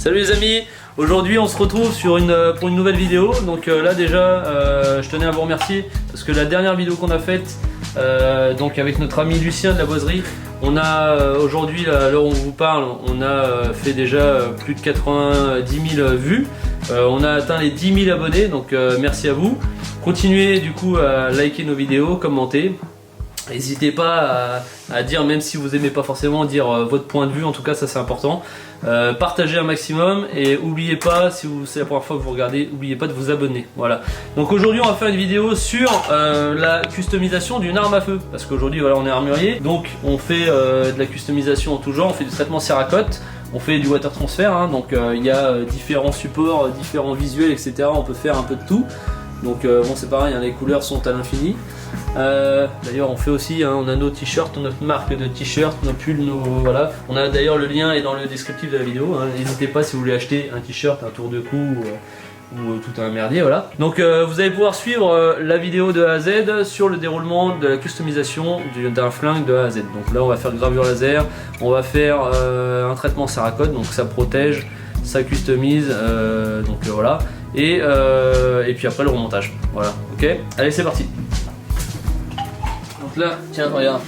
Salut les amis, aujourd'hui on se retrouve pour une nouvelle vidéo. Donc là déjà je tenais à vous remercier parce que la dernière vidéo qu'on a faite donc avec notre ami Lucien de la boiserie, on a aujourd'hui, à l'heure où on vous parle, on a fait déjà plus de 90 000 vues. On a atteint les 10 000 abonnés, donc merci à vous. Continuez du coup à liker nos vidéos, commenter. N'hésitez pas à dire, même si vous aimez pas forcément, dire votre point de vue, en tout cas ça c'est important. Partagez un maximum et n'oubliez pas, si c'est la première fois que vous regardez, n'oubliez pas de vous abonner. Voilà. Donc aujourd'hui on va faire une vidéo sur la customisation d'une arme à feu. Parce qu'aujourd'hui voilà, on est armurier, donc on fait de la customisation en tout genre, on fait du traitement céracote. On fait du water transfer, hein, donc il y a différents supports, différents visuels, etc. On peut faire un peu de tout. Donc bon, c'est pareil, hein, les couleurs sont à l'infini. D'ailleurs on fait aussi, hein, on a nos t-shirts, notre marque de t-shirts, nos pulls, voilà. On a d'ailleurs le lien est dans le descriptif de la vidéo. Hein. N'hésitez pas si vous voulez acheter un t-shirt, un tour de cou ou tout un merdier, voilà. Donc vous allez pouvoir suivre la vidéo de A à Z sur le déroulement de la customisation d'un flingue de A à Z. Donc là on va faire une gravure laser, on va faire un traitement céracote, donc ça protège, ça customise, donc voilà. Et puis après le remontage, voilà, ok. Allez, c'est parti. Donc là, tiens, regarde,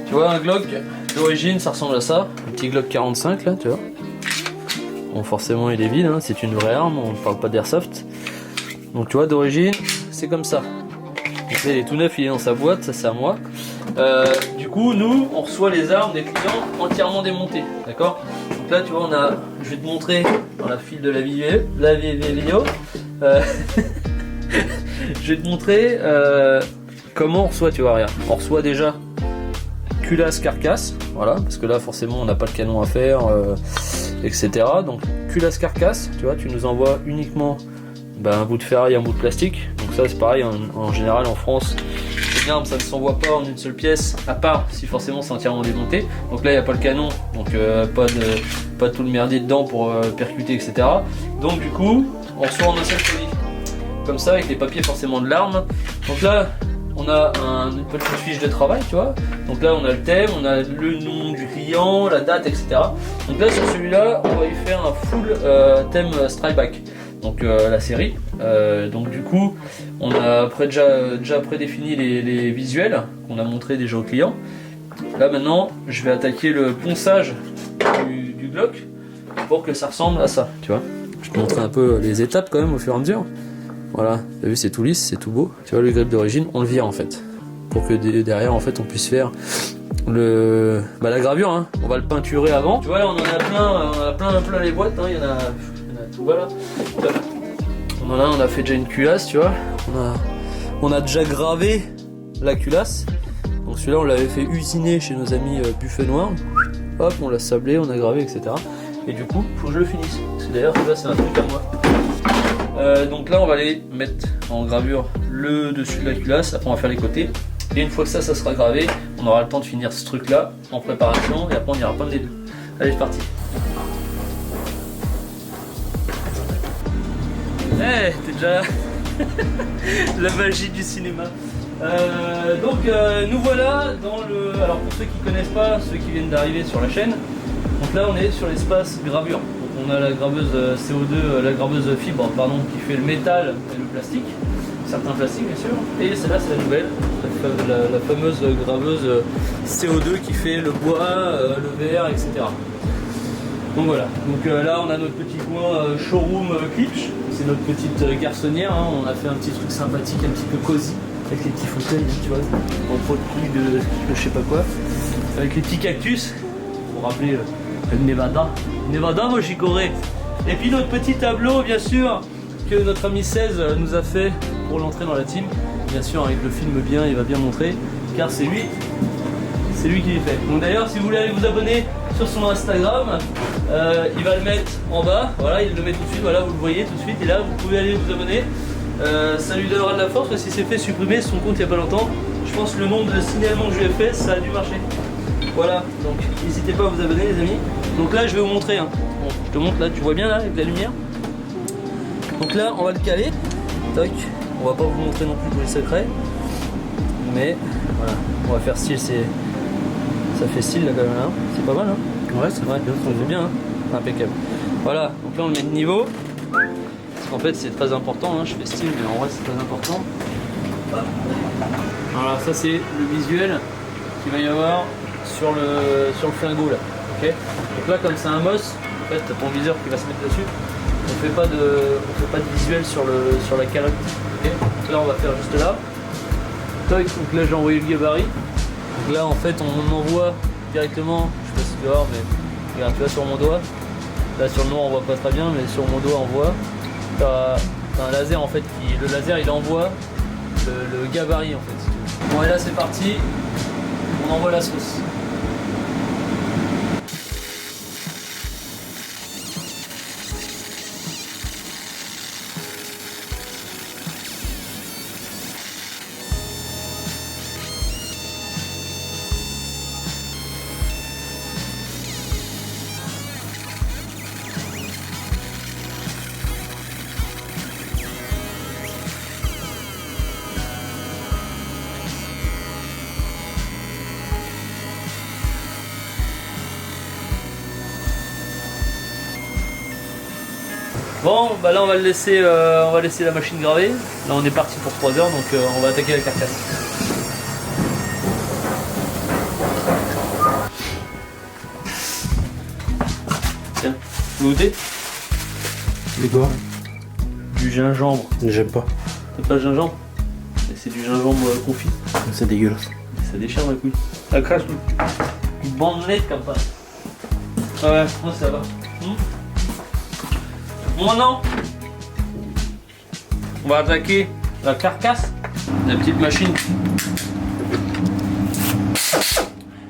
tu vois un Glock d'origine, ça ressemble à ça, un petit Glock 45 là, tu vois. Bon, forcément il est vide, hein, c'est une vraie arme, on ne parle pas d'airsoft. Donc tu vois, d'origine, c'est comme ça. Donc là, il est tout neuf, il est dans sa boîte, ça c'est à moi. Du coup, nous, on reçoit les armes des clients entièrement démontées, d'accord. Donc là, tu vois, on a, je vais te montrer dans la file de la vidéo, je vais te montrer comment on reçoit, tu vois, regarde. On reçoit déjà culasse carcasse, voilà, parce que là, forcément, on n'a pas le canon à faire, etc. Donc, culasse carcasse, tu vois, tu nous envoies uniquement un bout de ferraille, un bout de plastique. Donc ça, c'est pareil, en général, en France, une arme, ça ne s'envoie pas en une seule pièce, à part si forcément c'est entièrement démonté. Donc là, il n'y a pas le canon, donc pas tout le merdier dedans pour percuter, etc. Donc du coup, on reçoit en un seul colis, comme ça, avec les papiers forcément de l'arme. Donc là, on a une petite fiche de travail, tu vois. Donc là, on a le thème, on a le nom du client, la date, etc. Donc là, sur celui-là, on va y faire un full thème Strike Back. Donc la série. Donc du coup, on a déjà prédéfini les visuels qu'on a montré déjà au client. Là maintenant, je vais attaquer le ponçage du Glock pour que ça ressemble à ça, tu vois. Je te montre un peu les étapes quand même au fur et à mesure. Voilà, t'as vu, c'est tout lisse, c'est tout beau. Tu vois, le grip d'origine, on le vire en fait, pour que derrière en fait on puisse faire la gravure, hein. On va le peinturer avant. Tu vois, là on en a plein les boîtes, hein. Il y en a tout, voilà. On a fait déjà une culasse, tu vois. On a déjà gravé la culasse. Donc celui-là on l'avait fait usiner chez nos amis Buffet Noir. Hop, on l'a sablé, on a gravé, etc. Et du coup, faut que je le finisse. Parce que d'ailleurs, là c'est un truc à moi. Donc là on va aller mettre en gravure le dessus de la culasse, après on va faire les côtés. Et une fois que ça sera gravé, on aura le temps de finir ce truc là en préparation et après on ira peindre les deux. Allez, c'est parti. Hey, t'es déjà là. La magie du cinéma. Nous voilà dans le... Alors pour ceux qui connaissent pas, ceux qui viennent d'arriver sur la chaîne, donc là on est sur l'espace gravure. Donc on a la graveuse CO2, la graveuse fibre, pardon, qui fait le métal et le plastique, certains plastiques bien sûr. Et celle-là c'est la nouvelle, la fameuse graveuse CO2 qui fait le bois, le verre, etc. Donc voilà, donc là on a notre petit coin showroom Klipsch, c'est notre petite garçonnière, hein. On a fait un petit truc sympathique, un petit peu cosy, avec les petits fauteuils, tu vois, en pot de couilles de je sais pas quoi, avec les petits cactus, pour rappeler le Nevada. Nevada, moi j'y corrais. Et puis notre petit tableau, bien sûr, que notre ami 16 nous a fait pour l'entrée dans la team, bien sûr avec le film bien, il va bien montrer, car c'est lui qui les fait. Donc d'ailleurs, si vous voulez aller vous abonner sur son Instagram, il va le mettre en bas, voilà, il le met tout de suite, voilà, vous le voyez tout de suite, et là vous pouvez aller vous abonner. Ça lui donnera de la force, parce qu'il s'est fait supprimer son compte il n'y a pas longtemps. Je pense que le nombre de signalements que je lui ai fait, ça a dû marcher. Voilà, donc n'hésitez pas à vous abonner les amis. Donc là je vais vous montrer, hein. Bon, je te montre là, tu vois bien là avec la lumière. Donc là on va le caler, toc, on va pas vous montrer non plus tous les secrets. Mais voilà, on va faire style, ça fait style là quand même, hein. C'est pas mal, hein. Ouais, ça va bien, ça fait bien, hein. Impeccable. Voilà, donc là on le met de niveau. Parce qu'en fait c'est très important, hein. Je fais style mais en vrai c'est très important. Voilà, ça c'est le visuel qu'il va y avoir sur le flingot là. Okay, donc là comme c'est un MOS, en fait t'as ton viseur qui va se mettre dessus. On fait pas de visuel sur la calotte. Okay, donc là on va faire juste là. Toc, donc là j'ai envoyé le gabarit. Donc là en fait on envoie directement, je sais pas si tu vas voir, mais regarde, tu vois sur mon doigt. Là sur le noir on voit pas très bien, mais sur mon doigt on voit. T'as un laser en fait le laser il envoie le gabarit en fait. Si tu veux. Bon et là c'est parti, on envoie la sauce. Bon, bah là on va laisser la machine graver. Là on est parti pour 3 heures, donc on va attaquer la carcasse. Tiens, vous goûtez? C'est quoi? Du gingembre. J'aime pas. C'est pas le gingembre? C'est du gingembre confit. C'est dégueulasse. Ça déchire la couille. Ça crache une bandelette comme ça. Ah ouais, moi ça va. Maintenant, on va attaquer la carcasse, la petite machine.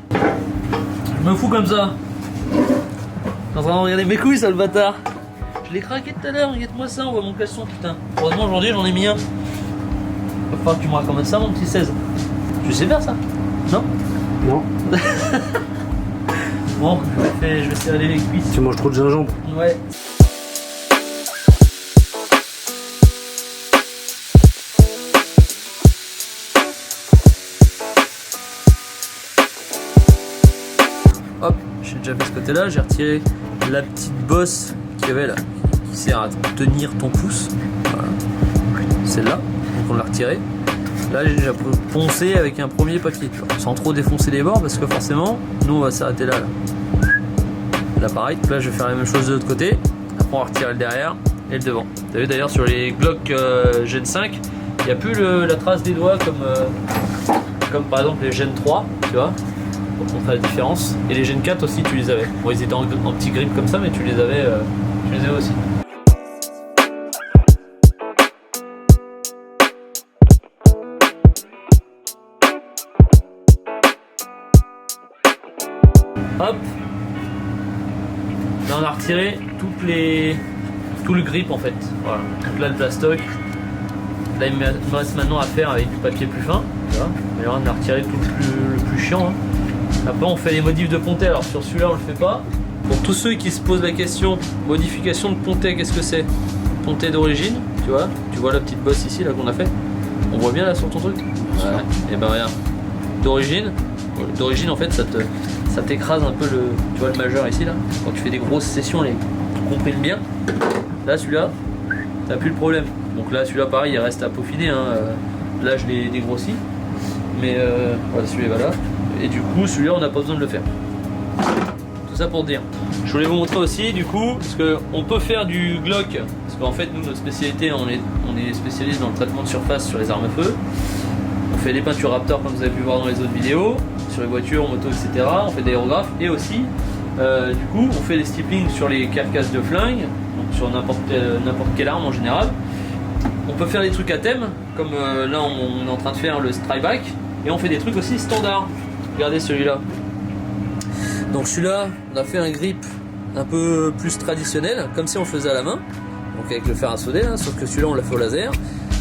Je me fous comme ça. Je suis en train de regarder mes couilles, ça le bâtard. Je l'ai craqué tout à l'heure, regarde-moi ça, on voit mon caleçon, putain. Heureusement aujourd'hui j'en ai mis un. Va falloir que tu me recommandes ça, mon petit 16. Tu sais faire ça? Non? Non. Bon, je vais serrer les cuisses. Tu manges trop de gingembre. Ouais. Hop, j'ai déjà fait ce côté là, j'ai retiré la petite bosse qu'il y avait là, qui sert à tenir ton pouce. Voilà. Celle-là, donc on l'a retirée. Là j'ai déjà poncé avec un premier papier, tu vois, sans trop défoncer les bords parce que forcément, nous on va s'arrêter là. Là pareil, là je vais faire la même chose de l'autre côté. Après on va retirer le derrière et le devant. T'as vu d'ailleurs sur les Glock Gen 5, il n'y a plus la trace des doigts comme par exemple les Gen 3, tu vois. Pour montrer la différence. Et les Gen 4 aussi tu les avais. Bon ils étaient en petit grip comme ça mais tu les avais aussi. Hop. Là on a retiré tout le grip en fait. Voilà. Donc là le plastoc. Là il me reste maintenant à faire avec du papier plus fin. Tu vois. Mais là on a retiré tout le plus chiant. Hein. Après on fait les modifs de pontet, alors sur celui-là on le fait pas. Pour tous ceux qui se posent la question, modification de pontet, qu'est-ce que c'est? Pontet d'origine, tu vois la petite bosse ici là qu'on a fait. On voit bien là sur ton truc? Ouais. Et ben regarde. D'origine en fait ça t'écrase un peu tu vois le majeur ici là. Quand tu fais des grosses sessions, tu comprimes bien. Là celui-là, t'as plus le problème. Donc là celui-là pareil il reste à peaufiner, hein. Là je l'ai dégrossi. Mais voilà celui-là voilà. Et du coup celui-là on n'a pas besoin de le faire. Tout ça pour dire. Je voulais vous montrer aussi du coup, parce qu'on peut faire du Glock, parce qu'en fait nous notre spécialité on est spécialiste dans le traitement de surface sur les armes à feu. On fait des peintures Raptor comme vous avez pu voir dans les autres vidéos, sur les voitures, motos, etc. On fait des aérographes et aussi du coup on fait des stippling sur les carcasses de flingue, donc sur n'importe quelle arme en général. On peut faire des trucs à thème, comme là on est en train de faire le Strikeback, et on fait des trucs aussi standards. Regardez celui-là. Donc celui-là, on a fait un grip un peu plus traditionnel, comme si on le faisait à la main, donc avec le fer à souder, hein, sauf que celui-là on l'a fait au laser.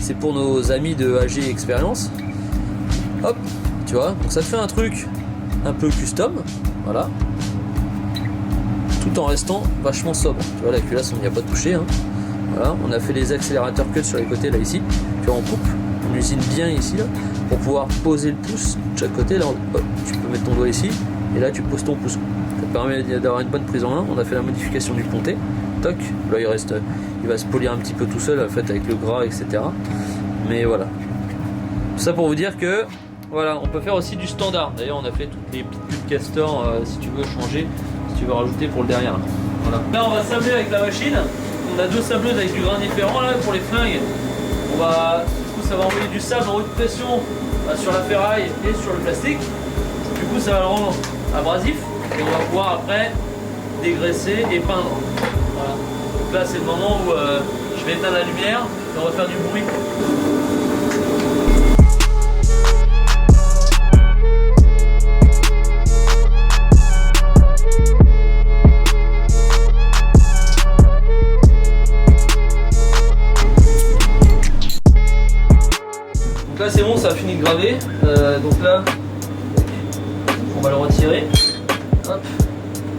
C'est pour nos amis de AG Experience. Hop, tu vois, donc ça te fait un truc un peu custom, voilà, tout en restant vachement sobre. Tu vois la culasse on n'y a pas touché, hein. Voilà, on a fait les accélérateurs cut sur les côtés là ici, tu vois on coupe, on usine bien ici là, pour pouvoir poser le pouce de chaque côté. Là hop, tu peux mettre ton doigt ici et là tu poses ton pouce. Ça te permet d'avoir une bonne prise en main. On a fait la modification du pontet, toc. Là il va se polir un petit peu tout seul en fait avec le gras, etc. Mais voilà. Tout ça pour vous dire que voilà, on peut faire aussi du standard. D'ailleurs on a fait toutes les petites bulles castor si tu veux changer, si tu veux rajouter pour le derrière. Voilà. Là on va sabler avec la machine. On a 2 sableuses avec du grain différent là pour les flingues. Du coup ça va envoyer du sable en haute pression sur la ferraille et sur le plastique. Du coup ça va le rendre abrasif et on va pouvoir après dégraisser et peindre. Voilà. Donc là c'est le moment où je vais éteindre la lumière et on va faire du bruit. Donc là c'est bon, ça a fini de graver. Donc là on va le retirer. Hop.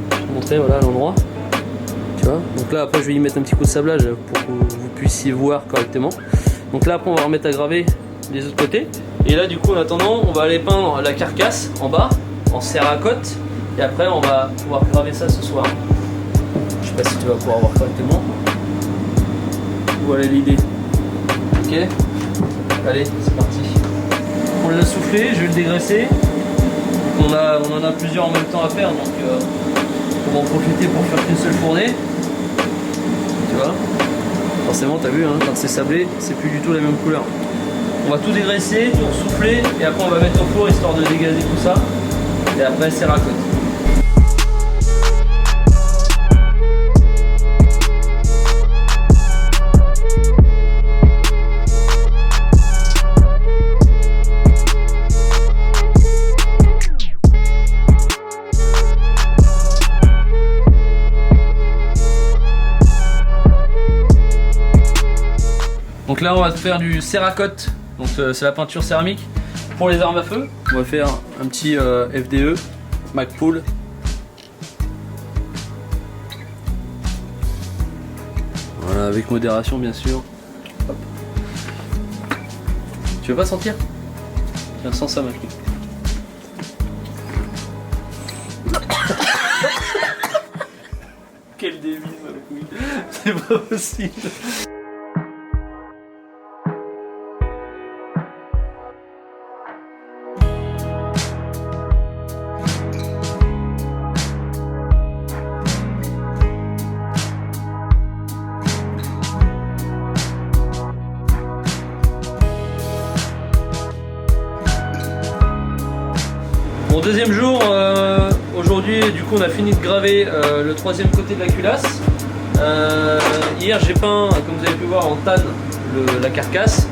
Je vais vous montrer voilà l'endroit. Tu vois. Donc là après je vais y mettre un petit coup de sablage pour que vous puissiez voir correctement. Donc là après on va remettre à graver des autres côtés. Et là du coup en attendant on va aller peindre la carcasse en bas en céracote. Et après on va pouvoir graver ça ce soir. Je sais pas si tu vas pouvoir voir correctement. Voilà l'idée. Ok. Allez, c'est parti. On l'a soufflé, je vais le dégraisser. On en a plusieurs en même temps à faire, donc on va en profiter pour faire qu'une seule fournée. Tu vois, forcément, t'as vu, hein, quand c'est sablé, c'est plus du tout la même couleur. On va tout dégraisser, tout souffler, et après on va mettre au four histoire de dégazer tout ça. Et après, c'est raccotte. Donc là on va faire du céracote, donc c'est la peinture céramique pour les armes à feu. On va faire un petit FDE, Magpul. Voilà, avec modération bien sûr. Hop. Tu veux pas sentir? Tiens, sens ça Magpul. Quel débile Magpul, c'est pas possible. Bon, deuxième jour, aujourd'hui du coup on a fini de graver le 3e côté de la culasse. Hier j'ai peint, comme vous avez pu voir, en tan la carcasse.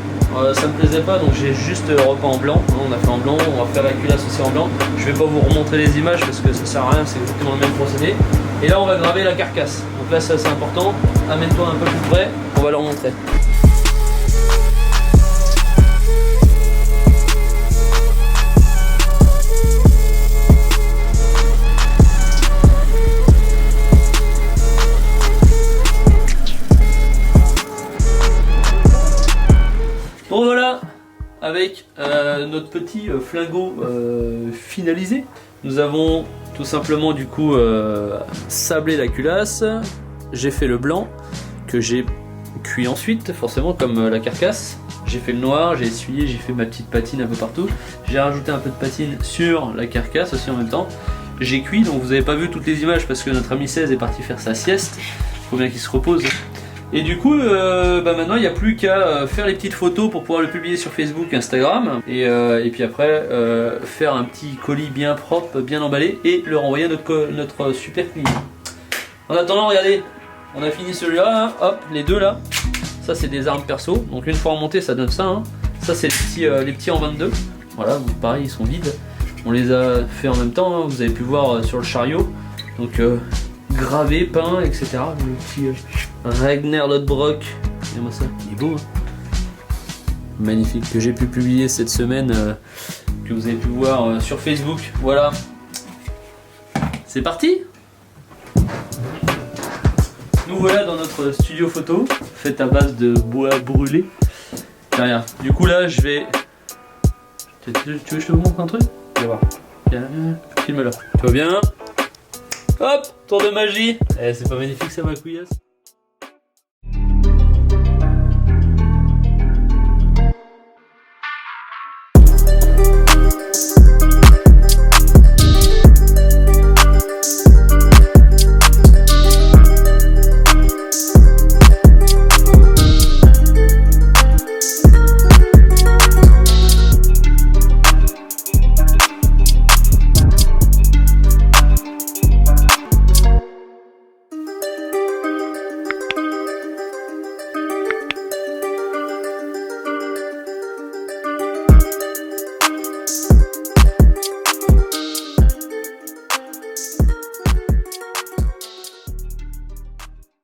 Ça me plaisait pas donc j'ai juste repeint en blanc. On a fait en blanc, on va faire la culasse aussi en blanc. Je vais pas vous remontrer les images parce que ça sert à rien, c'est exactement le même procédé. Et là on va graver la carcasse. Donc là c'est assez important, amène-toi un peu plus près, on va leur montrer. Bon voilà, avec notre petit flingot finalisé, nous avons tout simplement du coup sablé la culasse. J'ai fait le blanc que j'ai cuit ensuite, forcément comme la carcasse. J'ai fait le noir, j'ai essuyé, j'ai fait ma petite patine un peu partout. J'ai rajouté un peu de patine sur la carcasse aussi en même temps. J'ai cuit, donc vous n'avez pas vu toutes les images parce que notre ami 16 est parti faire sa sieste. Il faut bien qu'il se repose. Et du coup, maintenant il n'y a plus qu'à faire les petites photos pour pouvoir le publier sur Facebook, Instagram. Et puis après, faire un petit colis bien propre, bien emballé et le renvoyer à notre super client. En attendant, regardez, on a fini celui-là, hein, hop, les deux là. Ça c'est des armes perso, donc une fois remonté ça donne ça. Hein. Ça c'est les petits en 22. Voilà, donc pareil, ils sont vides. On les a fait en même temps, hein, vous avez pu voir sur le chariot. Donc gravé, peint, etc. Le petit Ragnar Lodbrok. Regardez-moi ça, il est beau. Hein, magnifique, que j'ai pu publier cette semaine, que vous avez pu voir sur Facebook. Voilà. C'est parti. Nous voilà dans notre studio photo, fait à base de bois brûlé. Rien. Du coup là je vais... Tu veux que je te montre un truc? Viens voir. Filme-le. Tu vois bien? Hop, tour de magie. Eh, c'est pas magnifique ça ma couillasse?